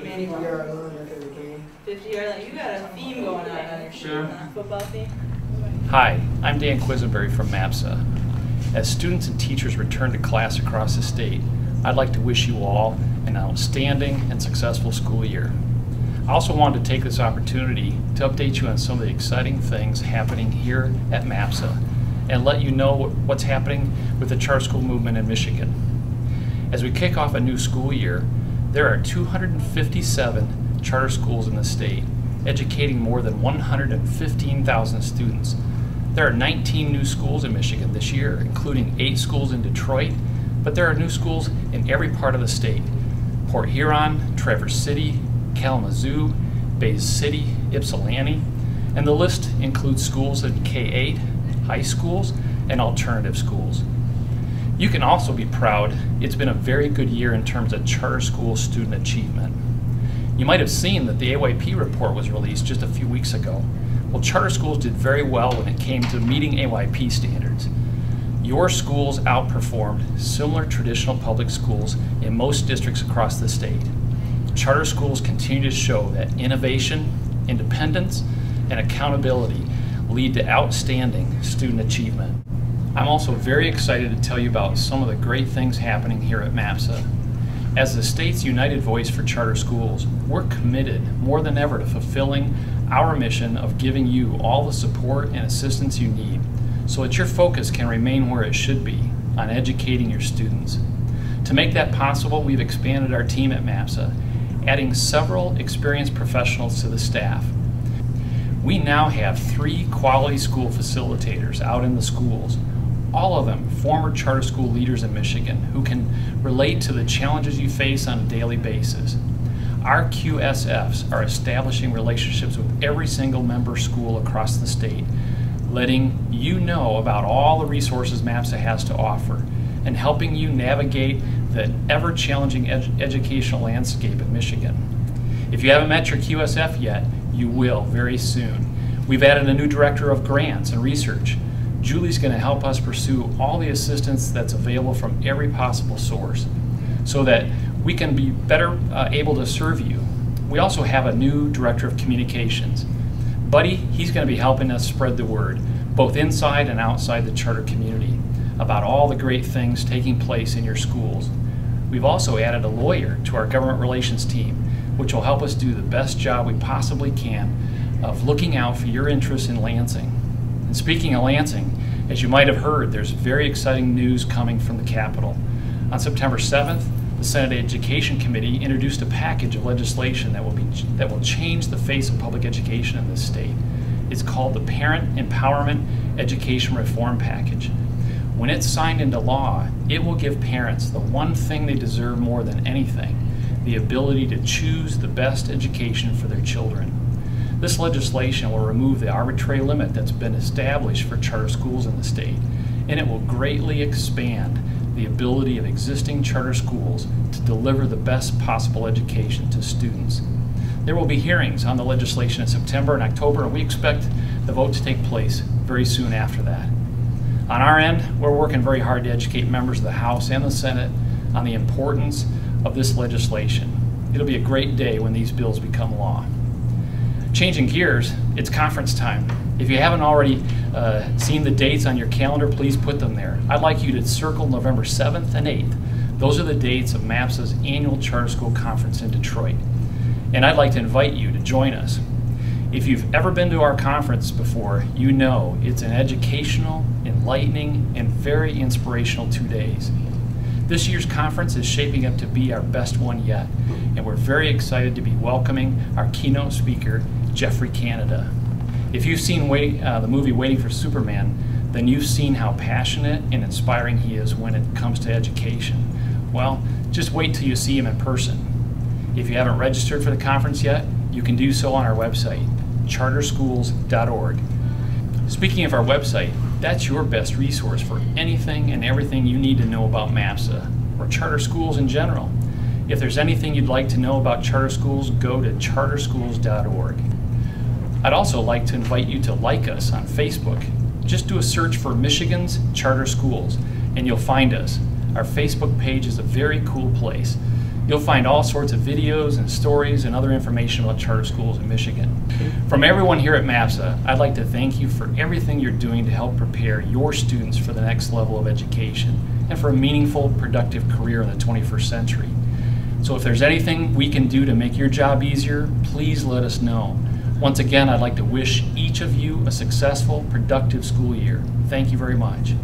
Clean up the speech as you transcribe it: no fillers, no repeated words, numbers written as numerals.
50-yard line after the game. 50-yard line. You got a theme going on your shirt, huh? Football theme? Hi, I'm Dan Quisenberry from MAPSA. As students and teachers return to class across the state, I'd like to wish you all an outstanding and successful school year. I also wanted to take this opportunity to update you on some of the exciting things happening here at MAPSA and let you know what's happening with the charter school movement in Michigan. As we kick off a new school year, there are 257 charter schools in the state, educating more than 115,000 students. There are 19 new schools in Michigan this year, including 8 schools in Detroit, but there are new schools in every part of the state. Port Huron, Traverse City, Kalamazoo, Bay City, Ypsilanti, and the list includes schools in K-8, high schools, and alternative schools. You can also be proud it's been a very good year in terms of charter school student achievement. You might have seen that the AYP report was released just a few weeks ago. Well, charter schools did very well when it came to meeting AYP standards. Your schools outperformed similar traditional public schools in most districts across the state. Charter schools continue to show that innovation, independence, and accountability lead to outstanding student achievement. I'm also very excited to tell you about some of the great things happening here at MAPSA. As the state's united voice for charter schools, we're committed more than ever to fulfilling our mission of giving you all the support and assistance you need so that your focus can remain where it should be, on educating your students. To make that possible, we've expanded our team at MAPSA, adding several experienced professionals to the staff. We now have 3 quality school facilitators out in the schools, all of them former charter school leaders in Michigan who can relate to the challenges you face on a daily basis. Our QSFs are establishing relationships with every single member school across the state, letting you know about all the resources MAPSA has to offer and helping you navigate the ever-challenging educational landscape in Michigan. If you haven't met your QSF yet, you will very soon. We've added a new director of grants and research. Julie's going to help us pursue all the assistance that's available from every possible source so that we can be better able to serve you. We also have a new director of communications. Buddy, he's going to be helping us spread the word, both inside and outside the charter community, about all the great things taking place in your schools. We've also added a lawyer to our government relations team, which will help us do the best job we possibly can of looking out for your interests in Lansing. And speaking of Lansing, as you might have heard, there's very exciting news coming from the Capitol. On September 7th, the Senate Education Committee introduced a package of legislation that will change the face of public education in this state. It's called the Parent Empowerment Education Reform Package. When it's signed into law, it will give parents the one thing they deserve more than anything: the ability to choose the best education for their children. This legislation will remove the arbitrary limit that's been established for charter schools in the state, and it will greatly expand the ability of existing charter schools to deliver the best possible education to students. There will be hearings on the legislation in September and October, and we expect the vote to take place very soon after that. On our end, we're working very hard to educate members of the House and the Senate on the importance of this legislation. It'll be a great day when these bills become law. Changing gears, it's conference time. If you haven't already seen the dates on your calendar, please put them there. I'd like you to circle November 7th and 8th. Those are the dates of MAPSA's annual charter school conference in Detroit. And I'd like to invite you to join us. If you've ever been to our conference before, you know it's an educational, enlightening, and very inspirational 2 days. This year's conference is shaping up to be our best one yet, and we're very excited to be welcoming our keynote speaker, Jeffrey Canada. If you've seen the movie Waiting for Superman, then you've seen how passionate and inspiring he is when it comes to education. Well, just wait till you see him in person. If you haven't registered for the conference yet, you can do so on our website, charterschools.org. Speaking of our website, that's your best resource for anything and everything you need to know about MAPSA, or charter schools in general. If there's anything you'd like to know about charter schools, go to charterschools.org. I'd also like to invite you to like us on Facebook. Just do a search for Michigan's Charter Schools, and you'll find us. Our Facebook page is a very cool place. You'll find all sorts of videos and stories and other information about charter schools in Michigan. From everyone here at MAPSA, I'd like to thank you for everything you're doing to help prepare your students for the next level of education and for a meaningful, productive career in the 21st century. So if there's anything we can do to make your job easier, please let us know. Once again, I'd like to wish each of you a successful, productive school year. Thank you very much.